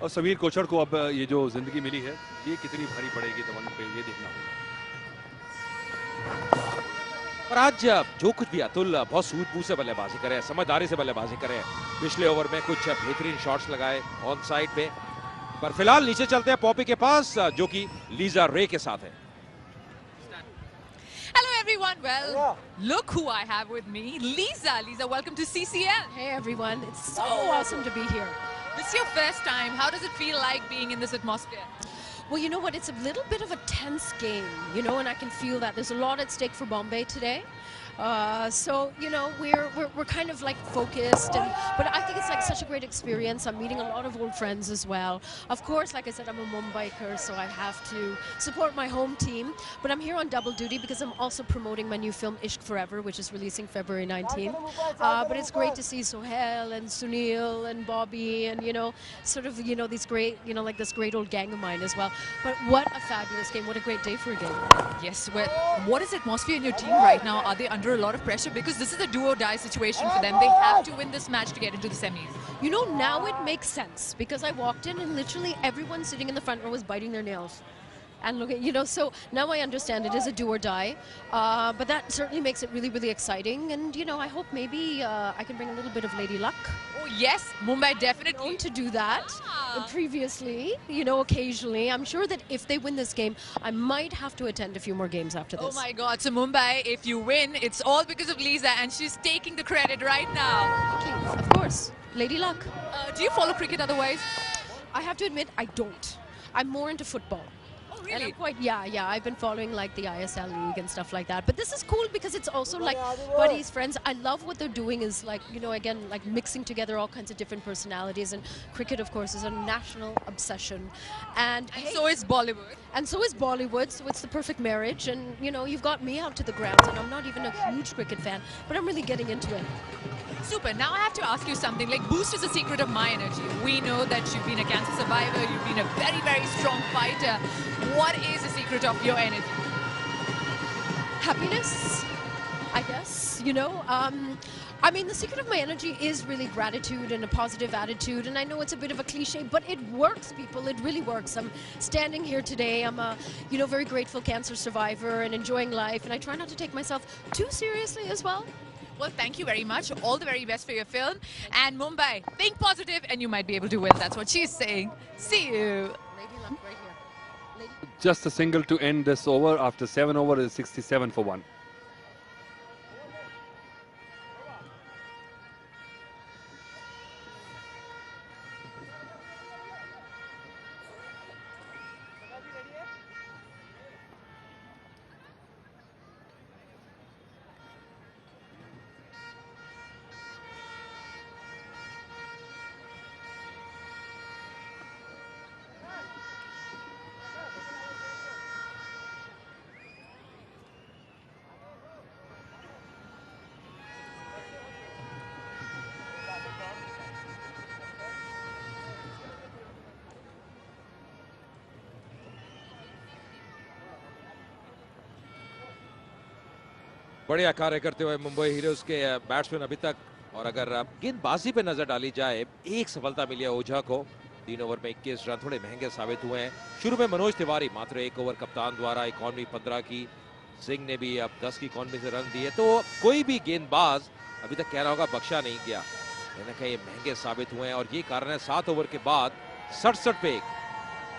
और समीर कोचर को अब ये जो जिंदगी मिली है ये कितनी भारी पड़ेगी धवन पे, ये देखना होगा। और आज जो कुछ भी अतुल बहुत सूझबूझ से बल्लेबाजी करे, समझदारी से बल्लेबाजी करे, पिछले ओवर में कुछ बेहतरीन शॉट्स लगाए ऑन साइड पे। पर फिलहाल नीचे चलते हैं पॉपी के पास जो कि लीजा रे के साथ है। Hello everyone. Well, look who I have with me. Lisa. Lisa, welcome to CCL. Hey everyone, it's so awesome to be here. This is your first time. How does it feel like being in this atmosphere? Well, you know what, it's a little bit of a tense game, you know, and I can feel that. There's a lot at stake for Bombay today. So, you know, we're kind of like focused, but I think it's like such a great experience. I'm meeting a lot of old friends as well. Of course, like I said, I'm a Mumbaiker, so I have to support my home team. But I'm here on double duty because I'm also promoting my new film Ishq Forever, which is releasing February 19th. But it's great to see Sohail and Sunil and Bobby and, you know, sort of, you know, these great, you know, like this great old gang of mine as well. But what a fabulous game. What a great day for a game. Yes, well, what is the atmosphere in your team right now? Are they under a lot of pressure? Because this is a do-or-die situation for them. They have to win this match to get into the semis. You know, now it makes sense because I walked in and literally everyone sitting in the front row was biting their nails. And look at, you know, so now I understand it is a do or die, but that certainly makes it really, really exciting. And, you know, I hope maybe I can bring a little bit of lady luck. Oh, yes, Mumbai definitely. Known to do that previously, you know, occasionally. I'm sure that if they win this game, I might have to attend a few more games after this. Oh my God, so Mumbai, if you win, it's all because of Lisa and she's taking the credit right now. Thank you. Of course. Lady luck. Do you follow cricket otherwise? I have to admit, I don't. I'm more into football. Really? And I'm quite, yeah, I've been following like the ISL League and stuff like that. But this is cool because it's also like buddies, friends. I love what they're doing is like, you know, again, like mixing together all kinds of different personalities. And cricket, of course, is a national obsession. And hey, so is Bollywood. And so is Bollywood, so it's the perfect marriage. And, you know, you've got me out to the grounds, and I'm not even a huge cricket fan, but I'm really getting into it. Super. Now I have to ask you something. Like, Boost is a secret of my energy. We know that you've been a cancer survivor. You've been a very, very strong fighter. What is the secret of your energy? Happiness, I guess, you know. I mean, the secret of my energy is really gratitude and a positive attitude. And I know it's a bit of a cliche, but it works, people. It really works. I'm standing here today. I'm a, you know, very grateful cancer survivor and enjoying life. And I try not to take myself too seriously as well. Well, thank you very much. All the very best for your film. And Mumbai, think positive and you might be able to win. That's what she's saying. See you. Lady luck right here. Lady. Just a single to end this over. After 7 overs, is 67 for 1. बढ़िया कार्य करते हुए Mumbai heroes के batsman अभी तक। और अगर गेंदबाजी पे नजर डाली जाए, एक सफलता मिली है ओझा को। 3 ओवर में 21 रन थोड़े महंगे साबित हुए हैं। शुरू में मनोज तिवारी मात्र 1 ओवर कप्तान द्वारा इकॉनमी 15 की, सिंह ने भी अब 10 की इकॉनमी से रन दिए। तो कोई भी गेंदबाज अभी तक कह रहा होगा बख्शा नहीं गया, कहीं ना कहीं महंगे साबित हुए हैं। और ये कारण है 7 ओवर के बाद 67 पे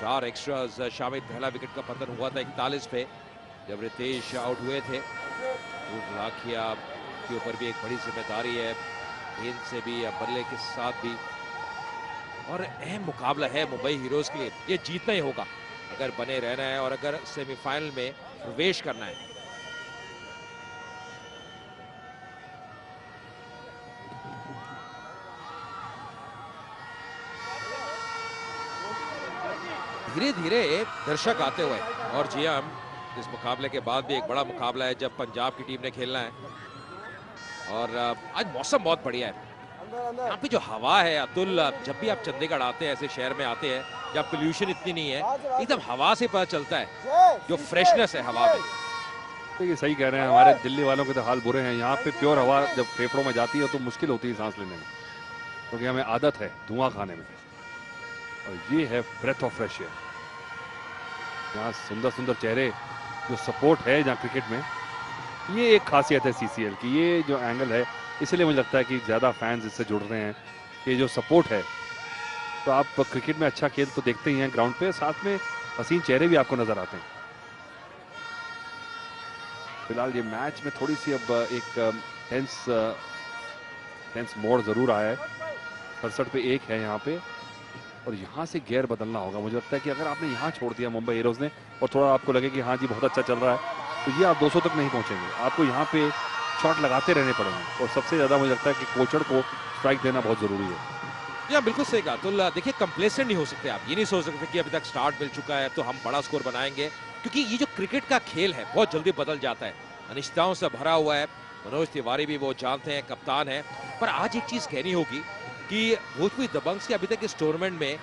4 एक्स्ट्राज शामिल। पहला विकेट का पतन हुआ था 41 पे जब रितेश आउट हुए थे। लाखिया के ऊपर भी एक बड़ी जिम्मेदारी है, गेंद से भी या बल्ले के साथ भी। और अहम मुकाबला है मुंबई हीरोज के लिए, ये जीतना ही होगा अगर बने रहना है और अगर सेमीफाइनल में प्रवेश करना है। धीरे धीरे दर्शक आते हुए। और जी हम इस मुकाबले के बाद भी एक बड़ा मुकाबला है जब पंजाब की टीम ने खेलना है। और आज मौसम बहुत बढ़िया है। यहाँ पे जो हवा है अतुल, जब भी आप चंडीगढ़ आते हैं, ऐसे शहर में आते हैं जब पोल्यूशन इतनी नहीं है, एकदम हवा से पता चलता है जो फ्रेशनेस है हवा में। देखिए सही कह रहे हैं, हमारे दिल्ली वालों के तो हाल बुरे हैं। यहाँ पे प्योर हवा जब फेफड़ों में जाती है तो मुश्किल होती है सांस लेने में, क्योंकि हमें आदत है धुआं खाने में। और ये है ब्रेथ ऑफ फ्रेश एयर। यहाँ सुंदर सुंदर चेहरे, जो सपोर्ट है जहाँ क्रिकेट में, ये एक खासियत है सीसीएल की। ये जो एंगल है, इसलिए मुझे लगता है कि ज़्यादा फैंस इससे जुड़ रहे हैं कि जो सपोर्ट है। तो आप क्रिकेट में अच्छा खेल तो देखते ही हैं ग्राउंड पे, साथ में हसीन चेहरे भी आपको नजर आते हैं। फिलहाल ये मैच में थोड़ी सी अब एक टेंस मोड़ जरूर आया है। 67 पे 1 है यहाँ पे, और यहाँ से गियर बदलना होगा। मुझे लगता है कि अगर आपने यहाँ छोड़ दिया मुंबई हीरोज ने, और थोड़ा आपको लगे कि हाँ जी बहुत अच्छा चल रहा है, तो ये आप 200 तक नहीं पहुंचेंगे। आपको यहाँ पे शॉट लगाते रहने पड़ेंगे, और सबसे ज्यादा मुझे लगता है कि कोचर को स्ट्राइक देना बहुत जरूरी है। या बिल्कुल सही कहा। तो देखिए, कंप्लेसेंट नहीं हो सकते आप। ये नहीं सोच सकते कि अभी तक स्टार्ट मिल चुका है तो हम बड़ा स्कोर बनाएंगे, क्योंकि ये जो क्रिकेट का खेल है बहुत जल्दी बदल जाता है, अनिश्चितताओं से भरा हुआ है। मनोज तिवारी भी वो जानते हैं, कप्तान है। पर आज एक चीज कहनी होगी कि भोजपुरी दबंग्स के अभी तक इस टूर्नामेंट में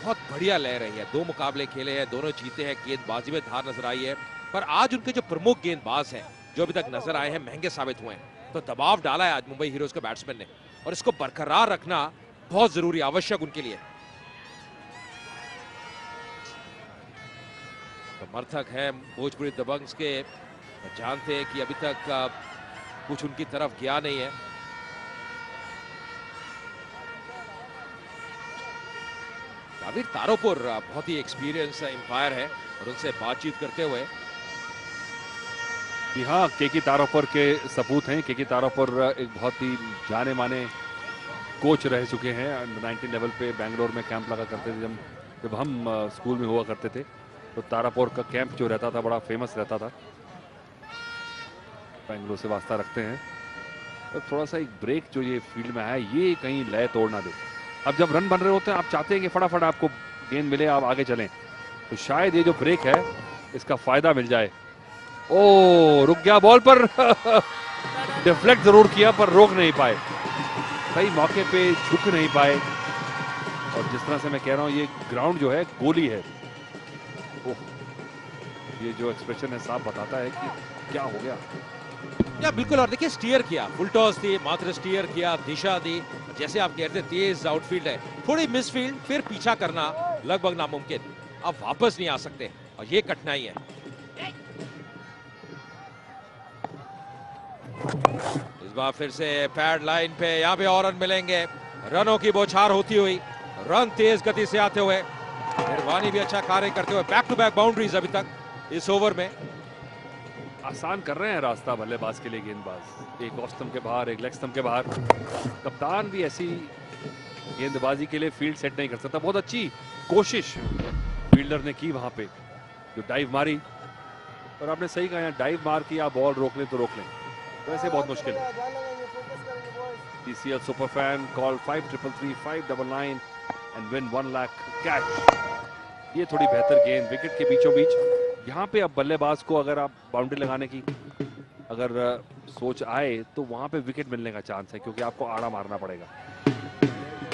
बहुत बढ़िया लह रही है। 2 मुकाबले खेले हैं, दोनों जीते हैं, गेंदबाजी में धार नजर आई है। पर आज उनके जो प्रमुख गेंदबाज हैं जो अभी तक नजर आए हैं, महंगे साबित हुए हैं। तो दबाव डाला है आज मुंबई हीरोज के बैट्समैन ने, और इसको बरकरार रखना बहुत जरूरी, आवश्यक उनके लिए। समर्थक है भोजपुरी दबंग्स के, जानते हैं कि अभी तक कुछ उनकी तरफ गया नहीं है। काबिर तारोपुर बहुत ही एक्सपीरियंस एम्पायर है, और उनसे बातचीत करते हुए, जी हाँ, केके तारोपुर के सपूत हैं। केके तारोपुर एक बहुत ही जाने माने कोच रह चुके हैं। अंडर 19 लेवल पे बेंगलोर में कैंप लगा करते थे जब हम स्कूल में हुआ करते थे। तो तारापुर का कैंप जो रहता था बड़ा फेमस रहता था। बेंगलोर से वास्ता रखते हैं। और थोड़ा सा एक ब्रेक जो ये फील्ड में आया, ये कहीं लय तोड़ ना दे। अब जब रन बन रहे होते हैं, आप चाहते हैं कि फटाफट आपको गेंद मिले, आप आगे चलें, तो शायद ये जो ब्रेक है इसका फायदा मिल जाए। ओ, रुक गया बॉल पर डिफ्लेक्ट जरूर किया, पर रोक नहीं पाए, सही मौके पे झुक नहीं पाए। और जिस तरह से मैं कह रहा हूं, ये ग्राउंड जो है गोली है। ओह, ये जो एक्सप्रेशन है साफ बताता है कि क्या हो गया। या बिल्कुल। और देखिए, स्टीयर किया, फुल टॉस दी, मात्र स्टीयर किया, दिशा दी। जैसे आप कहते हैं तेज आउटफील्ड है, थोड़ी मिसफील्ड, फिर पीछा करना लगभग नामुमकिन। अब वापस नहीं आ सकते, और ये कठिनाई है। इस बार फिर से पैड लाइन पे, यहाँ पे और रन मिलेंगे। रनों की बौछार होती हुई, रन तेज गति से आते हुए, निर्वाणी भी अच्छा कार्य करते हुए, बैक टू बैक बाउंड्रीज अभी तक इस ओवर में। आसान कर रहे हैं रास्ता बल्लेबाज के लिए गेंदबाज। एक ऑफ स्टंप के बाहर, एक लेग स्टंप के बाहर। कप्तान भी ऐसी गेंदबाजी के लिए फील्ड सेट नहीं कर सकता। बहुत अच्छी कोशिश फील्डर ने की वहां पे, जो डाइव मारी। और आपने सही कहा, डाइव मार के आप बॉल रोक लें तो रोक लें, वैसे बहुत मुश्किल है। TCL super fan call 5333-599 and win 1 lakh cash. ये थोड़ी बेहतर गेंद विकेट के बीचों बीच। यहाँ पे अब बल्लेबाज को अगर आप बाउंड्री लगाने की अगर सोच आए, तो वहां पे विकेट मिलने का चांस है, क्योंकि आपको आड़ा मारना पड़ेगा।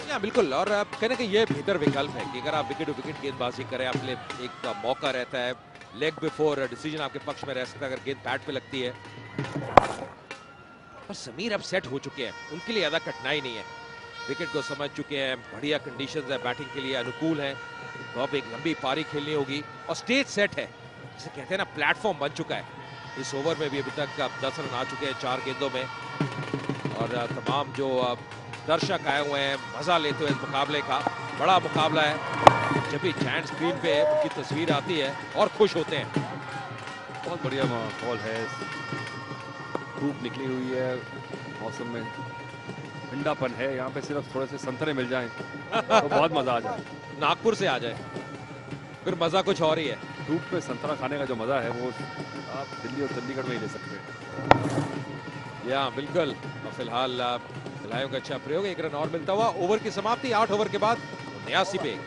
या बिल्कुल। और कहने का ये बेहतर विकल्प है कि अगर आप विकेट टू विकेट गेंदबाजी करें, आपके लिए एक मौका रहता है। लेग बिफोर डिसीजन आपके पक्ष में रह सकता है अगर गेंद पैड पे लगती है। पर समीर अब सेट हो चुके हैं, उनके लिए ज्यादा कठिनाई नहीं है। विकेट को समझ चुके हैं, बढ़िया कंडीशंस है बैटिंग के लिए, अनुकूल है। तो अब एक लंबी पारी खेलनी होगी, और स्टेज सेट है, जिसे कहते हैं ना, प्लेटफॉर्म बन चुका है। इस ओवर में भी अभी तक 10 रन आ चुके हैं 4 गेंदों में। और तमाम जो दर्शक आए हुए हैं, मजा लेते हुए इस मुकाबले का। बड़ा मुकाबला है। जब भी जायंट स्क्रीन पे उनकी तस्वीर आती है और खुश होते हैं। बहुत बढ़िया माहौल है, धूप निकली हुई है, मौसम में ठंडापन है। यहाँ पे सिर्फ थोड़े से संतरे मिल जाएं तो बहुत मजा आ जाए। नागपुर से आ जाए फिर मजा कुछ और ही है। धूप में संतरा खाने का जो मजा है, वो आप दिल्ली और चंडीगढ़ में ही ले सकते हैं। या बिल्कुल। और फिलहाल खिलाड़ियों का अच्छा प्रयोग, 1 रन और मिलता हुआ। ओवर की समाप्ति 8 ओवर के बाद 89 पे।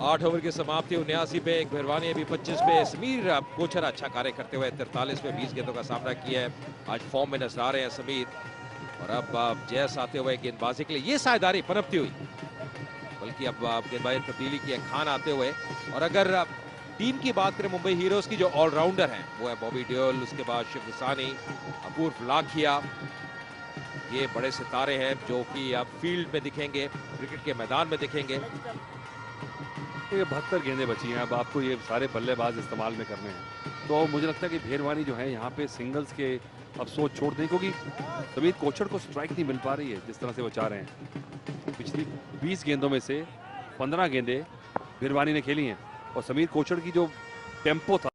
8 ओवर की समाप्ति 79 पे, एक भिरवानी अभी 25 पे। समीर कोचर अच्छा कार्य करते हुए 43 पे 20 गेंदों का सामना किया है। आज फॉर्म में नजर आ रहे हैं समीर। और अब जयस आते हुए गेंदबाजी के लिए ये साझेदारी पनपती हुई, बल्कि अब गेंदबाजी तब्दीली की है खान आते हुए। और अगर टीम की बात करें मुंबई हीरोज की, जो ऑलराउंडर हैं वो है बॉबी डियोल, उसके बाद शिव सानी, अपूर्व लाखिया। ये बड़े सितारे हैं जो कि अब फील्ड में दिखेंगे, क्रिकेट के मैदान में दिखेंगे। ये 72 गेंदें बची हैं, अब आपको ये सारे बल्लेबाज इस्तेमाल में करने हैं। तो मुझे लगता है कि भेरवानी जो है यहाँ पे सिंगल्स के अब सोच छोड़ दें, क्योंकि समीर कोचर को स्ट्राइक नहीं मिल पा रही है जिस तरह से वो चाह रहे हैं। पिछली 20 गेंदों में से 15 गेंदें भेरवानी ने खेली हैं और समीर कोचर की जो टेम्पो था,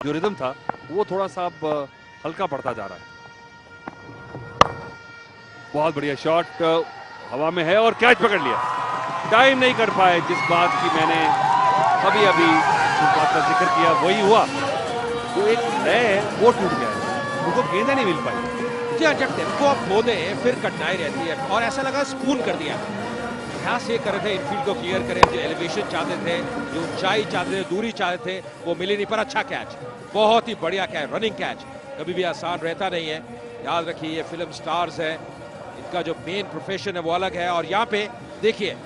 जो रिदम था, वो थोड़ा सा अब हल्का पड़ता जा रहा है। बहुत बढ़िया शॉट हवा में है और कैच पकड़ लिया। टाइम नहीं कर पाए, जिस बात की मैंने अभी अभी उस बात का जिक्र किया वही हुआ। जो एक है वो टूट गया, उनको गेंदें नहीं मिल पाई। जी हाँ, जब टेम्पो आप खो दें फिर कठिनाई रहती है। और ऐसा लगा स्पून कर दिया। प्रयास ये कर रहे थे इनफील्ड को क्लियर करें, जो एलिवेशन चाहते थे, जो ऊंचाई चाहते थे, दूरी चाहते थे, वो मिली नहीं। पर अच्छा कैच, बहुत ही बढ़िया कैच, रनिंग कैच कभी भी आसान रहता नहीं है। याद रखिए ये फिल्म स्टार्स है, इनका जो मेन प्रोफेशन है वो अलग है। और यहाँ पे देखिए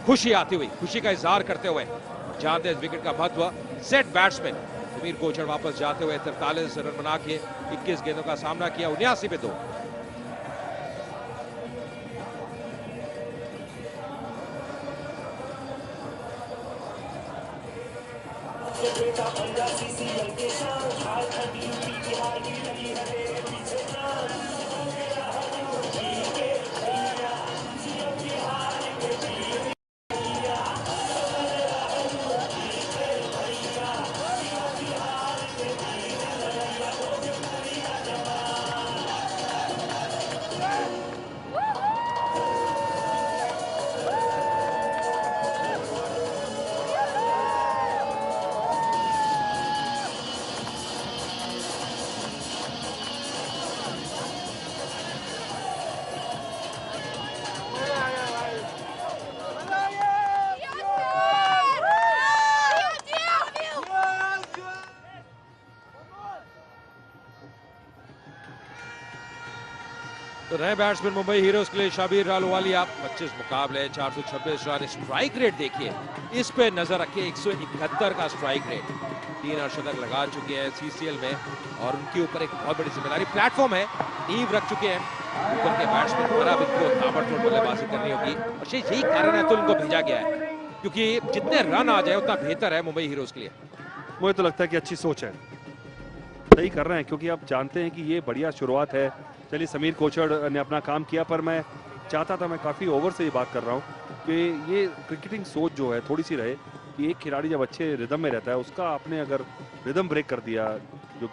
खुशी आती हुई, खुशी का इजहार करते हुए जानते हैं इस विकेट का महत्व। सेट बैट्समैन समीर कोचर वापस जाते हुए 43 रन बना के 21 गेंदों का सामना किया, 79 पे 2। तो नए बैट्समैन मुंबई हीरोज के लिए शाबिर अहलुवालिया। 25 मुकाबले 426 रन। स्ट्राइक रेट देखिए, इस पे नजर रखिए, 171 का स्ट्राइक रेट। 3 अर्धशतक लगा चुके हैं सीसीएल में और उनके ऊपर एक बहुत बड़ी जिम्मेदारी प्लेटफॉर्म है, नींव रख चुके हैं। ऊपर के बैट्समैन पर अब इनको ताबड़तोड़ बल्लेबाजी करनी होगी और यही कारण है तो इनको भेजा गया है, क्योंकि जितने रन आ जाए उतना बेहतर है मुंबई हीरोज के लिए। मुझे तो लगता है कि अच्छी सोच है, सही कर रहे हैं, क्योंकि आप जानते हैं कि ये बढ़िया शुरुआत है। चलिए समीर कोचर ने अपना काम किया, पर मैं चाहता था, मैं काफ़ी ओवर से ये बात कर रहा हूँ कि ये क्रिकेटिंग सोच जो है थोड़ी सी रहे कि एक खिलाड़ी जब अच्छे रिदम में रहता है, उसका आपने अगर रिदम ब्रेक कर दिया, जो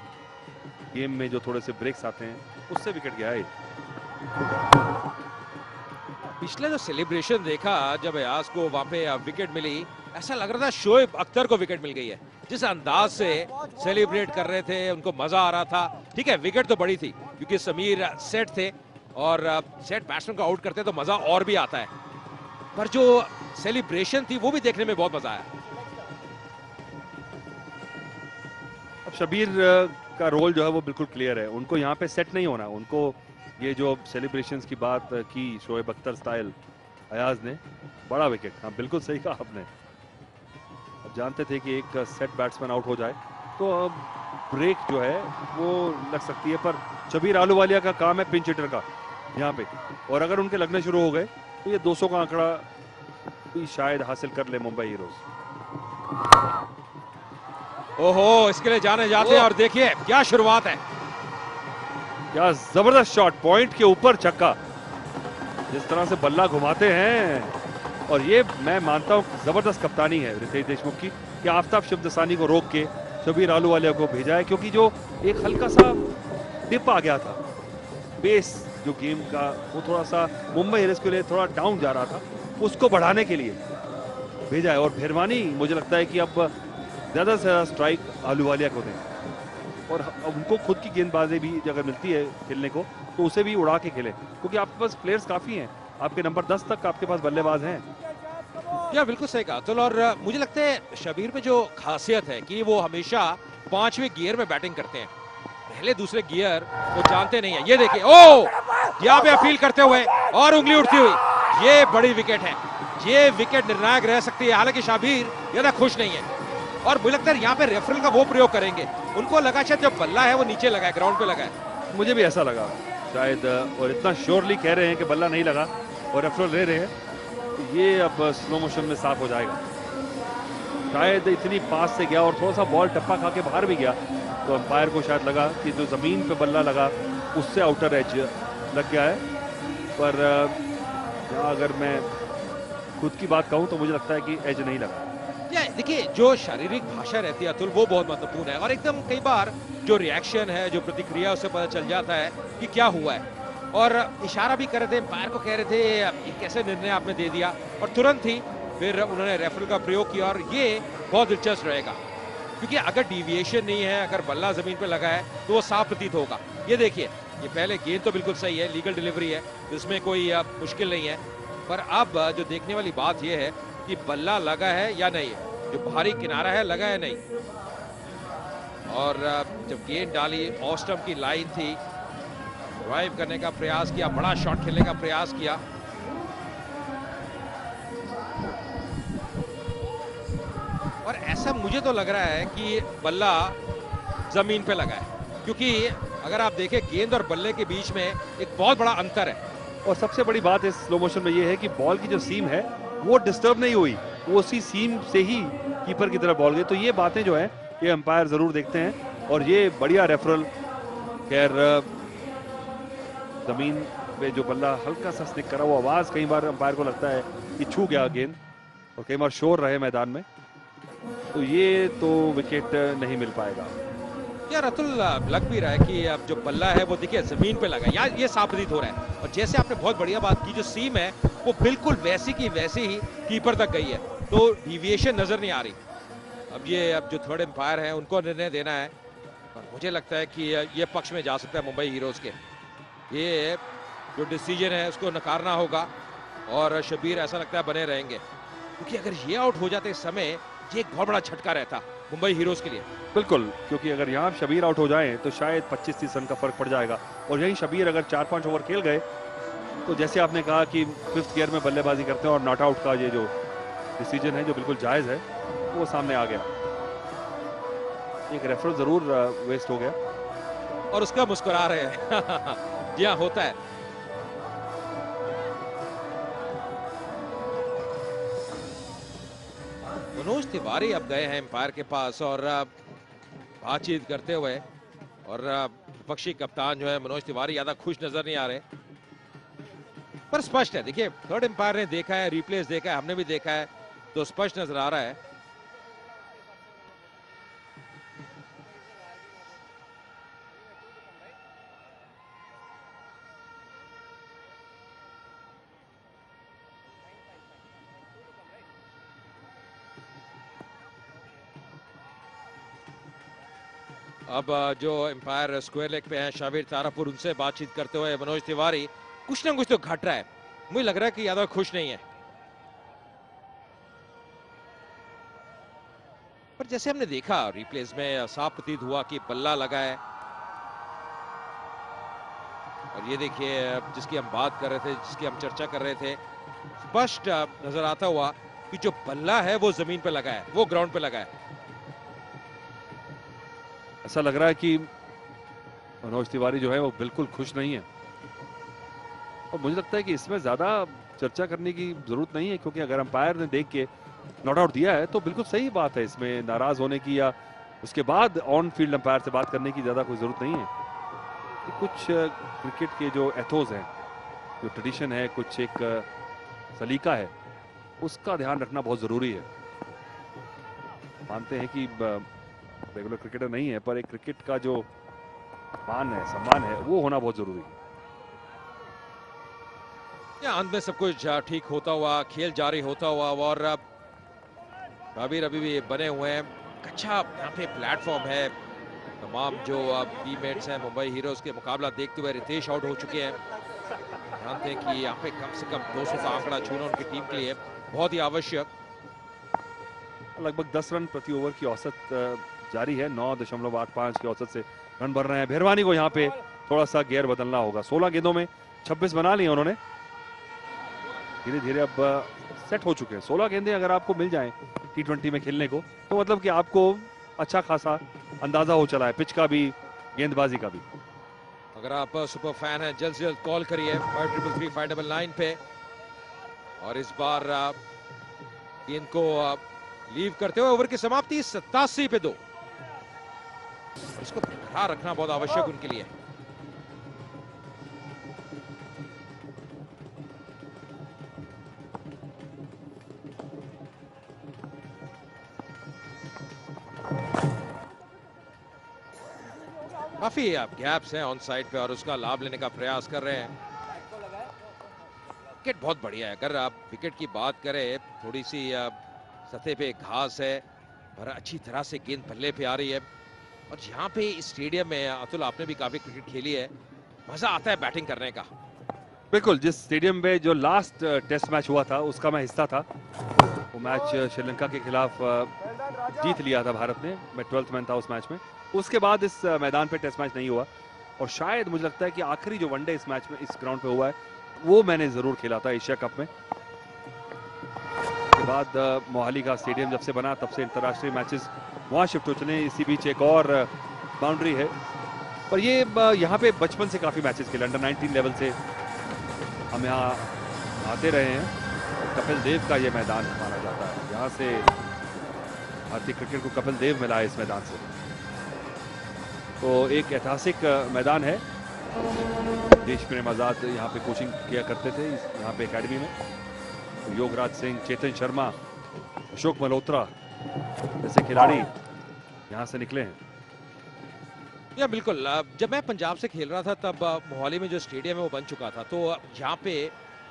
गेम में जो थोड़े से ब्रेक्स आते हैं, उससे विकेट गया है। पिछला जो सेलिब्रेशन देखा जब अयाज को वहां पे विकेट मिली, ऐसा लग रहा था शोएब अख्तर को विकेट मिल गई है। जिस अंदाज से सेलिब्रेट कर रहे थे, उनको मजा आ रहा था। ठीक है, विकेट तो बड़ी थी क्योंकि समीर सेट थे और सेट बैट्समैन को आउट करते तो मजा और भी आता है, पर जो सेलिब्रेशन थी वो भी देखने में बहुत मजा आया। अब शबीर का रोल जो है वो बिल्कुल क्लियर है, उनको यहाँ पे सेट नहीं होना। उनको ये जो सेलिब्रेशंस की बात की शोएब अख्तर स्टाइल, अयाज ने बड़ा विकेट, हाँ बिल्कुल सही कहा आपने। अब जानते थे कि एक सेट बैट्समैन आउट हो जाए तो अब ब्रेक जो है वो लग सकती है, पर शबीर अहलुवालिया का काम है पिंच हिटर का यहाँ पे, और अगर उनके लगने शुरू हो गए तो ये 200 का आंकड़ा भी शायद हासिल कर ले मुंबई हीरोज। ओहो, इसके लिए जाने जाते हैं और देखिए क्या शुरुआत है, क्या जबरदस्त शॉट, पॉइंट के ऊपर छक्का, जिस तरह से बल्ला घुमाते हैं। और ये मैं मानता हूँ जबरदस्त कप्तानी है रितेश देशमुख की कि आफ्ताब शिवदसानी को रोक के शबीर अहलुवालिया को भेजा है, क्योंकि जो एक हल्का सा डिप आ गया था, बेस जो गेम का वो थोड़ा सा मुंबई हीरोज के लिए थोड़ा डाउन जा रहा था, उसको बढ़ाने के लिए भेजा है। और भेरवानी मुझे लगता है कि अब ज्यादा से ज्यादा स्ट्राइक अहलुवालिया को दें और उनको खुद की गेंदबाजी भी अगर मिलती है खेलने को तो उसे भी उड़ा के खेले, क्योंकि आपके पास प्लेयर्स काफी हैं, आपके नंबर 10 तक आपके पास बल्लेबाज हैं। या बिल्कुल सही कहा अतुल। और मुझे लगता है शबीर में जो खासियत है कि वो हमेशा 5वें गियर में बैटिंग करते हैं, पहले दूसरे गियर वो जानते नहीं है। ये देखिए, ओ यहाँ पे अपील करते हुए और उंगली उठती हुई, ये बड़ी विकेट है, ये विकेट निर्णायक रह सकती है। हालांकि शबीर ज्यादा खुश नहीं है और मुझे लगता है यहाँ पे रेफरल का वो प्रयोग करेंगे। उनको लगा शायद जो बल्ला है वो नीचे लगा है, ग्राउंड पे लगा है। मुझे भी ऐसा लगा शायद, और इतना श्योरली कह रहे हैं कि बल्ला नहीं लगा और रेफरल ले रहे हैं, ये अब स्लो मोशन में साफ हो जाएगा। शायद इतनी पास से गया और थोड़ा सा बॉल टप्पा खा के बाहर भी गया, तो अंपायर को शायद लगा कि जो जमीन पे बल्ला लगा उससे आउटर एज लग गया है। पर अगर मैं खुद की बात कहूं तो मुझे लगता है कि एज नहीं लगा। देखिए, जो शारीरिक भाषा रहती है अतुल, वो बहुत महत्वपूर्ण है और एकदम कई बार जो रिएक्शन है, जो प्रतिक्रिया, उससे पता चल जाता है कि क्या हुआ है। और इशारा भी कर रहे थे, अंपायर को कह रहे थे ये कैसे निर्णय आपने दे दिया, और तुरंत ही फिर उन्होंने रेफरल का प्रयोग किया। और ये बहुत दिलचस्प रहेगा क्योंकि अगर डिविएशन नहीं है, अगर बल्ला जमीन पे लगा है तो वो साफ प्रतीत होगा। ये देखिए, ये पहले गेंद तो बिल्कुल सही है, लीगल डिलीवरी है, इसमें कोई मुश्किल नहीं है। पर अब जो देखने वाली बात यह है कि बल्ला लगा है या नहीं है, जो भारी किनारा है लगा है नहीं। और जब गेंद डाली, ऑफ स्टंप की लाइन थी, ड्राइव करने का प्रयास किया, बड़ा शॉट खेलने का प्रयास किया, और ऐसा मुझे तो लग रहा है कि बल्ला जमीन पे लगा है, क्योंकि अगर आप देखें गेंद और बल्ले के बीच में एक बहुत बड़ा अंतर है। और सबसे बड़ी बात इस स्लो मोशन में ये है कि बॉल की जो सीम है वो डिस्टर्ब नहीं हुई, वो उसी सीम से ही कीपर की तरफ बॉल गई। तो ये बातें जो है ये अंपायर जरूर देखते हैं और ये बढ़िया रेफरल। खैर, जमीन पे जो बल्ला हल्का सा स्टिक करा, वो आवाज कई बार अंपायर को लगता है कि छू गया गेंद, और कई बार शोर रहे मैदान में, तो ये तो विकेट नहीं मिल पाएगा। यार अतुल, लग भी रहा है कि अब जो बल्ला है वो देखिए जमीन पे लगा है, यार ये साफ प्रतीत हो रहा है। और जैसे आपने बहुत बढ़िया बात की, जो सीम है वो बिल्कुल वैसी की वैसी ही कीपर तक गई है, तो डिविएशन नजर नहीं आ रही। अब जो थर्ड एम्पायर है उनको निर्णय देना है, और मुझे लगता है कि ये पक्ष में जा सकता है मुंबई हीरोज के। ये जो डिसीजन है उसको नकारना होगा और शबीर ऐसा लगता है बने रहेंगे, क्योंकि अगर ये आउट हो जाते इस समय, ये एक बहुत बड़ा झटका रहता मुंबई हीरोज के लिए। बिल्कुल, क्योंकि अगर यहाँ शबीर आउट हो जाएं तो शायद 25-30 रन का फर्क पड़ जाएगा, और यही शबीर अगर 4-5 ओवर खेल गए तो जैसे आपने कहा कि 5th गियर में बल्लेबाजी करते हैं और नॉट आउट का ये जो डिसीजन है जो बिल्कुल जायज है वो सामने आ गया। एक रेफरल जरूर वेस्ट हो गया और उसका मुस्कुरा रहे हैं जी हाँ, होता है। मनोज तिवारी अब गए हैं एम्पायर के पास और बातचीत करते हुए, और विपक्षी कप्तान जो है मनोज तिवारी ज्यादा खुश नजर नहीं आ रहे, पर स्पष्ट है। देखिए, थर्ड एम्पायर ने देखा है, रिप्लेस देखा है, हमने भी देखा है, तो स्पष्ट नजर आ रहा है। अब जो एम्पायर स्क्वायर लेग पे हैं शाबिर तारापुर, उनसे बातचीत करते हुए मनोज तिवारी, कुछ ना कुछ तो घट रहा है, मुझे लग रहा है कि यादव खुश नहीं है। पर जैसे हमने देखा रिप्लेस में, साफ प्रतीत हुआ कि बल्ला लगा है। और ये देखिए, जिसकी हम बात कर रहे थे, जिसकी हम चर्चा कर रहे थे, स्पष्ट नजर आता हुआ कि जो बल्ला है वो जमीन पे लगा है, वो ग्राउंड पे लगा है। ऐसा लग रहा है कि मनोज तिवारी जो है वो बिल्कुल खुश नहीं है, और मुझे लगता है कि इसमें ज्यादा चर्चा करने की जरूरत नहीं है, क्योंकि अगर अंपायर ने देख के नॉट आउट दिया है तो बिल्कुल सही बात है। इसमें नाराज होने की या उसके बाद ऑन फील्ड अंपायर से बात करने की ज्यादा कोई जरूरत नहीं है। कुछ क्रिकेट के जो एथोस हैं, जो ट्रेडिशन है, कुछ एक सलीका है, उसका ध्यान रखना बहुत जरूरी है। मानते हैं कि रेगुलर क्रिकेटर नहीं है, पर एक क्रिकेट का जो मान है, सम्मान है, वो होना बहुत जरूरी है। अंत में सब कुछ ठीक होता हुआ, खेल जारी होता हुआ, और शाबिर अभी भी बने हुए हैं। अच्छा यहाँ पे प्लेटफॉर्म है, तमाम जो टीममेट्स हैं मुंबई हीरोज के मुकाबला देखते हुए रितेश आउट हो चुके हैं। जानते हैं कि यहाँ पे कम से कम 200 का आंकड़ा छूना उनकी टीम के लिए बहुत ही आवश्यक। लगभग 10 रन प्रति ओवर की औसत जारी है। 9.85 की औसत से रन बन रहे हैं। भेरवानी को यहाँ पे थोड़ा सा गियर बदलना होगा। 16 गेंदों में 26 बना लिए उन्होंने। धीरे धीरे अब सेट हो चुके हैं। 16 गेंदें अगर आपको मिल जाएं T20 में खेलने को, तो मतलब कि आपको अच्छा खासा अंदाजा हो चला है पिच का भी, गेंदबाजी का भी। अगर आप सुपर फैन हैं, जल्द से जल्द कॉल करिए 533599 पे। और इस बार गेंद को लीव करते हुए ओवर की समाप्ति 87 पे 2। इसको बरकरार रखना बहुत आवश्यक उनके लिए। काफी गैप्स हैं ऑन साइड पे और उसका लाभ लेने का प्रयास कर रहे हैं। विकेट बहुत बढ़िया है। अगर आप विकेट की बात करें, थोड़ी सी सतह पे घास है पर अच्छी तरह से गेंद पल्ले पे आ रही है। और यहाँ पे इस स्टेडियम में अतुल, आपने भी काफी क्रिकेट खेली है, मजा आता है बैटिंग करने का। बिल्कुल, जिस स्टेडियम में जो लास्ट टेस्ट मैच हुआ था उसका मैं हिस्सा था। वो मैच श्रीलंका के खिलाफ जीत लिया था भारत ने। मैं 12th मैन था उस मैच में। उसके बाद इस मैदान पे टेस्ट मैच नहीं हुआ, और शायद मुझे लगता है कि आखिरी जो वनडे इस मैच में इस ग्राउंड पे हुआ है वो मैंने जरूर खेला था एशिया कप में। उसके बाद मोहाली का स्टेडियम जब से बना तब से अंतर्राष्ट्रीय मैचेस वहाँ शिफ्ट हो चले। इसी बीच एक और बाउंड्री है, पर ये यहाँ पे बचपन से काफ़ी मैचेस खेले। अंडर 19 लेवल से हम यहाँ आते रहे हैं। कपिल देव का ये मैदान माना जाता है, यहाँ से भारतीय क्रिकेट को कपिल देव मिला है इस मैदान से। तो एक ऐतिहासिक मैदान है। देश प्रेम आजाद यहाँ पे कोचिंग किया करते थे यहाँ पे एकेडमी में। तो योगराज सिंह, चेतन शर्मा, अशोक मल्होत्रा जैसे खिलाड़ी यहाँ से निकले हैं। या बिल्कुल, जब मैं पंजाब से खेल रहा था तब मोहाली में जो स्टेडियम है वो बन चुका था। तो यहाँ पे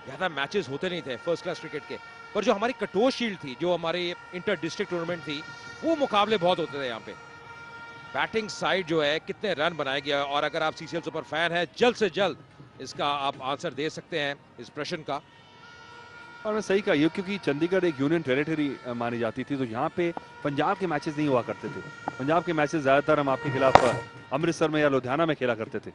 ज्यादा मैचेस होते नहीं थे फर्स्ट क्लास क्रिकेट के, पर जो हमारी कटोर शील्ड थी, जो हमारी इंटर डिस्ट्रिक्ट टूर्नामेंट थी, वो मुकाबले बहुत होते थे यहाँ पे। बैटिंग साइड जो है कितने रन बनाया गया। और अगर आप CCL सुपर फैन है, जल्द से जल्द इसका आप आंसर दे सकते हैं इस प्रश्न का। और मैं सही कहा ये, क्योंकि चंडीगढ़ एक यूनियन टेरिटरी मानी जाती थी, तो यहाँ पे पंजाब के मैचेस नहीं हुआ करते थे। पंजाब के मैचेस ज्यादातर हम आपके खिलाफ अमृतसर में या लुधियाना में खेला करते थे।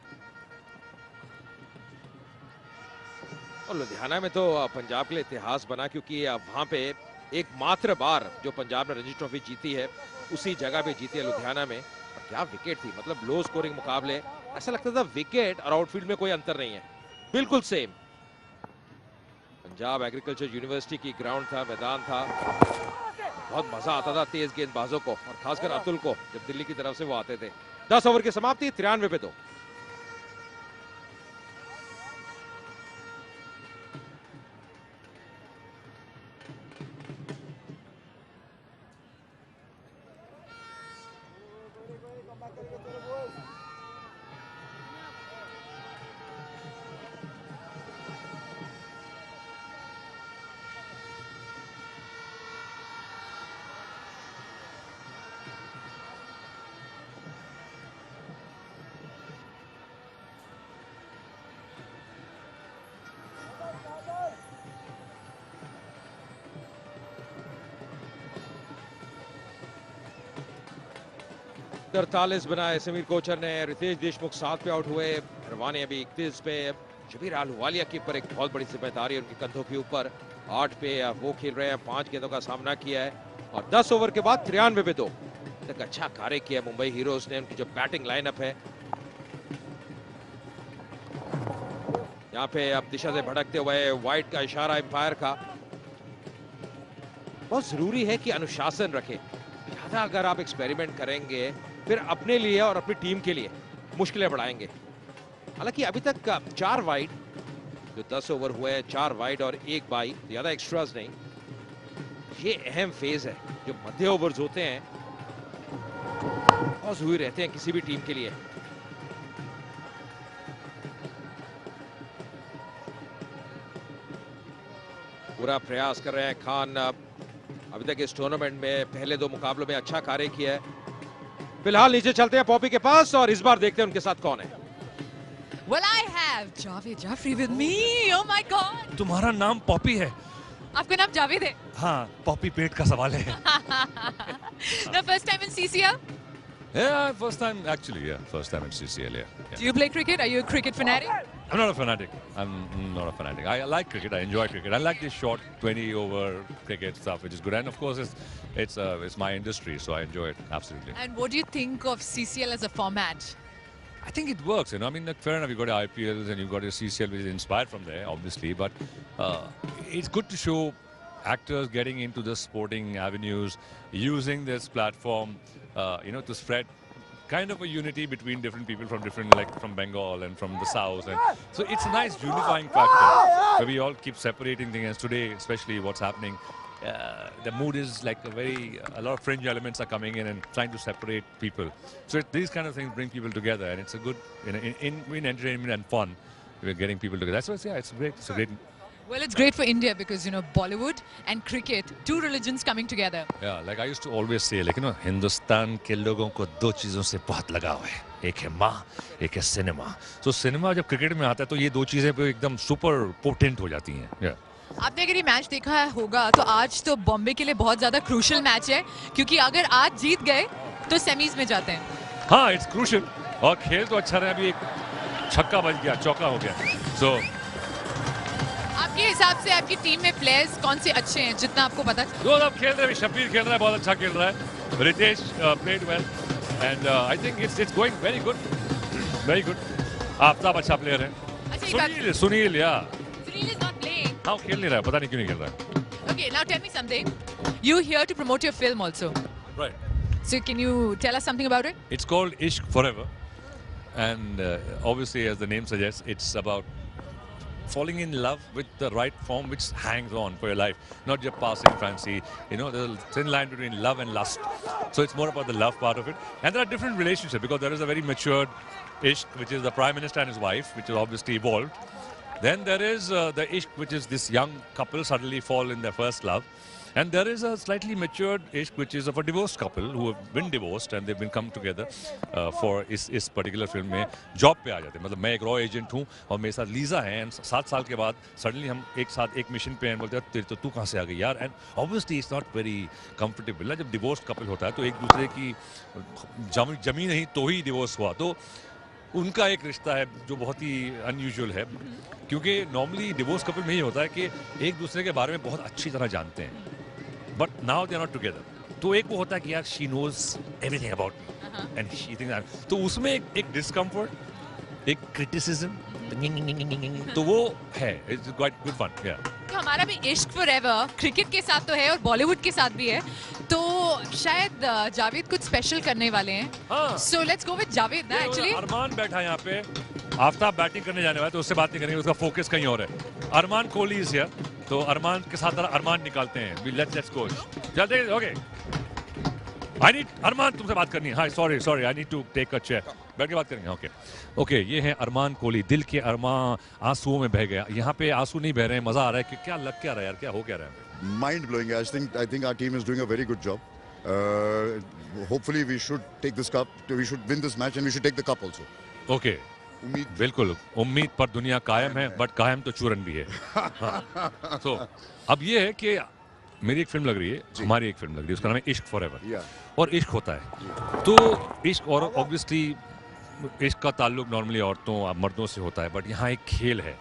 और लुधियाना में तो पंजाब के लिए इतिहास बना, क्योंकि वहां पे एकमात्र बार जो पंजाब ने रणजी ट्रॉफी जीती है उसी जगह पे जीती है, लुधियाना में। और क्या विकेट थी, मतलब लो स्कोरिंग मुकाबले। ऐसा लगता था विकेट और आउटफील्ड में कोई अंतर नहीं है, बिल्कुल सेम। पंजाब एग्रीकल्चर यूनिवर्सिटी की ग्राउंड था, मैदान था। बहुत मजा आता था तेज गेंदबाजों को, और खासकर अतुल को जब दिल्ली की तरफ से वो आते थे। 10 ओवर की समाप्ति 93 पे 2। तरतालीस बनाए समीर कोचर ने। रितेश देशमुख 7 पे आउट हुए। रवानी अभी 31 पे। शबीर अहलूवालिया के ऊपर एक बहुत बड़ी जिम्मेदारी उनके कंधों के ऊपर। 8 पे वो खेल रहे हैं, 5 गेंदों का सामना किया है और 10 ओवर के बाद 93 पे 2 तक अच्छा कार्य किया मुंबई हीरोज ने। उनकी जो बैटिंग लाइनअप है, यहाँ पे अब दिशा से भटकते हुए वाइट का इशारा एम्पायर का। बहुत जरूरी है कि अनुशासन रखें। ज्यादा अगर आप एक्सपेरिमेंट करेंगे फिर अपने लिए और अपनी टीम के लिए मुश्किलें बढ़ाएंगे। हालांकि अभी तक 4 वाइड जो 10 ओवर हुए, 4 वाइड और 1 बाई, ज्यादा एक्स्ट्राज नहीं। ये अहम फेज है। जो मध्य ओवर्स होते हैं बहुत जरूरी रहते हैं किसी भी टीम के लिए। पूरा प्रयास कर रहे हैं खान। अभी तक इस टूर्नामेंट में पहले 2 मुकाबलों में अच्छा कार्य किया है। फिलहाल नीचे चलते हैं पॉपी के पास और इस बार देखते हैं उनके साथ कौन है। Well, I have Javed Jafri with me. Oh my God. तुम्हारा नाम पॉपी है। आपका नाम जावेद है? हाँ, पॉपी पेट का सवाल है. The first time in CCL? Yeah, first time actually. Yeah, first time in CCL. Yeah. Do you play cricket? Are you a cricket fanatic? I'm not a fanatic. I'm not a fanatic. I like cricket. I enjoy cricket. I like this short 20-over cricket stuff, which is good. And of course, it's my industry, so I enjoy it absolutely. And what do you think of CCL as a format? I think it works. I mean, like, fair enough. You got your IPLs and you got your CCL, which is inspired from there, obviously. But it's good to show actors getting into the sporting avenues, using this platform, to spread kind of a unity between different people from different, like from Bengal and from the south, and so it's a nice unifying factor where we all keep separating things. And today, especially what's happening, the mood is like a lot of fringe elements are coming in and trying to separate people. So these kind of things bring people together, and it's a good, in entertainment and fun, we're getting people together. So it's great. It's a great. Well, it's great for India because, Bollywood and cricket, two religions coming together. Yeah, like I used to always say, like, Hindustan के लोगों को दो चीज़ों से बहुत लगाव है. एक है माँ, एक है सिनेमा. So सिनेमा जब क्रिकेट में आता है तो ये दो चीज़ें पे एकदम सुपर पोटेंट हो जाती हैं. Yeah. आपने अगर ये मैच देखा होगा तो आज तो बॉम्बे के लिए बहुत ज़्यादा क्रूशल मैच है क्योंकि अगर आज जीत गए तो सेमीज में जाते हैं. हाँ, it's crucial. और खेल तो अच्छा रहा. अभी एक छक्का बज गया, चौका हो गया. So आपके हिसाब से आपकी टीम में प्लेयर्स कौन से अच्छे हैं जितना आपको पता? जो सब खेल रहे हैं, शब्बीर खेल रहा है, बहुत अच्छा खेल रहा है. Ritesh played well and I think it's going very good. Very good. Aftab अच्छा प्लेयर है. सुनील या Sunil is not playing. हाँ, खेल नहीं रहा है, पता नहीं क्यों नहीं खेल रहा है. Okay, now tell me something. You here to promote your film also. Right. So can you tell us something about it? It's called Ishq Forever, and obviously, as the name suggests, it's about falling in love with the right form which hangs on for your life, not just passing fancy. There's a thin line between love and lust. So it's more about the love part of it. And there are different relationships because there is a very matured Ishq, which is the Prime Minister and his wife, which is obviously evolved. Then there is the Ishq, which is this young couple suddenly fall in their first love. And there is a slightly matured Ishq, which is of a divorced couple who have been divorced and they've been come together for इस particular film में job पे आ जाते हैं. मतलब मैं एक raw agent हूँ और मेरे साथ लीजा है एंड 7 साल के बाद सडनली हम एक साथ एक मिशन पे हैं. बोलते हैं तो तू कहाँ से आ गई यार. And obviously it's not very comfortable ना जब डिवोर्स कपल होता है तो एक दूसरे की जमी नहीं तो ही डिवोर्स हुआ. तो उनका एक रिश्ता है जो बहुत ही अनयूजुअल है क्योंकि नॉर्मली डिवोर्स कपल में ही होता है कि एक दूसरे के बारे में बहुत अच्छी तरह जानते हैं. But now they're not together. तो एक वो होता है कि यार she knows everything about me and she thinks that. तो उसमें एक discomfort, एक criticism, तो वो है. It's quite good fun. Yeah. तो हमारा भी इश्क फॉरएवर क्रिकेट के साथ तो है और बॉलीवुड के साथ भी है. तो शायद जावेद कुछ स्पेशल करने वाले हैं. So let's go with Javed ना एक्चुअली. अरमान बैठा है यहाँ पे. आफ्ताब बैटिंग करने जाने वाला है तो उससे बात नहीं करेंगे. उसका फोकस कहीं और है. Armaan Kohli is here. तो अरमान के साथ अरमान निकालते हैं. Let's go. चलते हैं. ओके. आई नीड अरमान तुमसे बात करनी है. हाँ sorry I need to take a chair. बैठ के बात करेंगे. ओके ये है अरमान कोहली. दिल के अरमान आंसुओं में बह गया. यहाँ पे आंसू नहीं बह रहे हैं. मजा आ रहा है कि क्या लग क्या रहा है यार. क्या हो क्या रहा है. Mind blowing. I think our team is doing a very good job. Hopefully we should take this cup. We should win this match and we should take the cup also. Okay. बिल्कुल उम्मीद पर दुनिया कायम है but कायम तो चूरन भी है. तो अब ये है कि मेरी एक फिल्म लग रही है. हमारी एक फिल्म लग रही है. उसका नाम है इश्क फॉरएवर. और इश्क होता है तो इश्क और ऑब्वियसली इश्क का ताल्लुक नॉर्मली औरतों मर्दों से होता है बट यहाँ एक खेल है.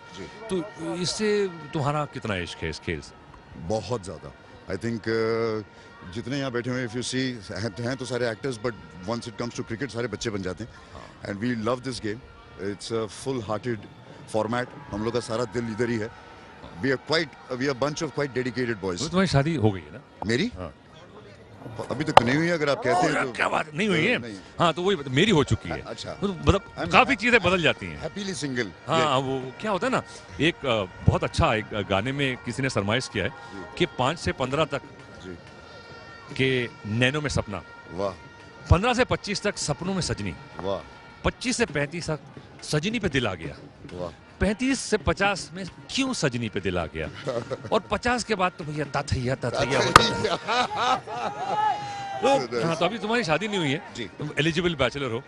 तो इससे तुम्हारा कितना इश्क है इस खेल से? बहुत ज़्यादा. आई थिंक जितने यहाँ बैठे हुए इफ यू सी हैं तो सारे actors but once it comes to cricket सारे बच्चे बन जाते हैं. And we love this game. It's a full hearted format. हम लोग का सारा दिल इधर ही है. We are bunch of quite dedicated boys. तुम्हारी शादी हो गई है ना? मेरी अभी तक तो नहीं हुई है. अगर आप कहते हैं तो क्या बात नहीं हुई है. हाँ तो वही मेरी हो चुकी है. अच्छा. मतलब काफी चीजें बदल जाती हैं. Happily single. हाँ वो क्या होता है ना एक बहुत अच्छा एक गाने में किसी ने फरमाइश किया है कि 5 से 15 तक के नैनो में सपना. वाह. 15 से 25 तक सपनों में सजनी. वाह. 25 से 35 तक सजनी पे दिल आ गया. वाह. 35 से 50 में क्यों सजनी पे दिल आ गया. और 50 के बाद तो भैया ताथैया हाँ तो अभी तुम्हारी शादी नहीं हुई है. तुम एलिजिबल बैचलर हो.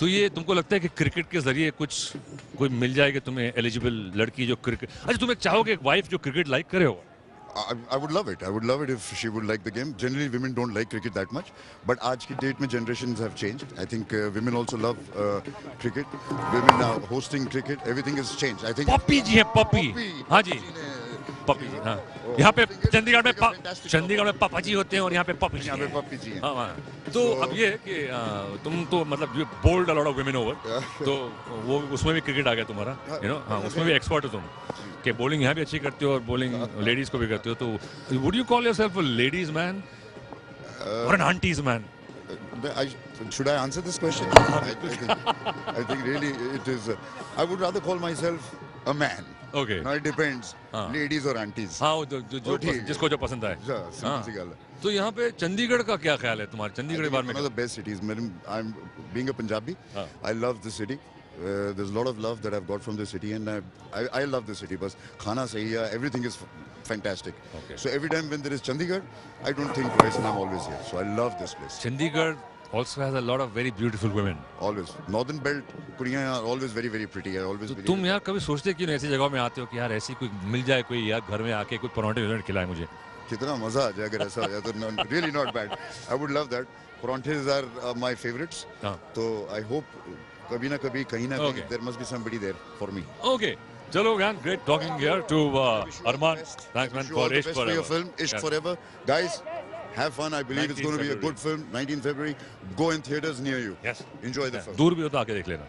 तो ये तुमको लगता है कि क्रिकेट के जरिए कोई मिल जाएगी तुम्हें एलिजिबल लड़की जो क्रिकेट. अच्छा तुम एक चाहोगे एक वाइफ जो क्रिकेट लाइक करे हो? I would love it. I would love it if she would like the game. Generally, women don't like cricket that much, but आज की date में generations have changed. I think women also love cricket. Women are hosting cricket. Everything has changed. I think. पप्पी जी है पप्पी, हाँ जी पप्पी जी, हाँ यहाँ पे चंडीगढ़ में पापा जी होते हैं और यहाँ पे पप्पी जी यहाँ पे हैं। पप्पी जी हैं। हाँ हाँ। तो अब ये है कि तुम तो मतलब you bowled a lot of women over, तो वो उसमें भी क्रिकेट आ गया तुम्हारा, यू नो, हाँ उसमें भी एक्सपर्ट हो तुम कि बॉलिंग यहाँ भी अच्छी करते हो और बॉलिंग लेडीज को भी करते हो, तो would you call yourself a ladies man और an aunties man? Should I answer this question? I think really it is. I would rather call myself a man. Okay. Now it depends. हाँ. Ladies or aunties. हाँ जिसको जो पसंद आए। simple सी गल है। तो यहाँ पे चंडीगढ़ का क्या ख्याल है तुम्हारे, चंडीगढ़ के बारे में? One of the best cities. I'm being a Punjabi. I love the city. There's a lot of love that I've got from the city, and I love the city. But खाना सही है, everything is fantastic. Okay. So every time when there is Chandigarh, I don't think twice, and I'm always here. So I love this place. Chandigarh also has a lot of very beautiful women. Always. Northern belt, कुड़ियाँ are always very very pretty. I always. तो तुम यार कभी सोचते क्यों ऐसी जगहों में आते हो कि यार ऐसी कोई मिल जाए, कोई यार घर में आके कोई पराठे वराठे खिलाए मुझे? कितना मजा आ जाए अगर ऐसा हो जाए तो really not bad. I would love that. Paranthas are my favorites. तो I hope कभी ना कभी कहीं ना कहीं there must be somebody there for me. Okay. चलो man, great talking here to Arman. Thanks man for Ishq Forever. Your film Ishq Forever, guys. Have fun. I believe it's going to be a good film. 19 February. Go in theaters near you. Yes. Enjoy the film. दूर भी हो तो आके देख लेना।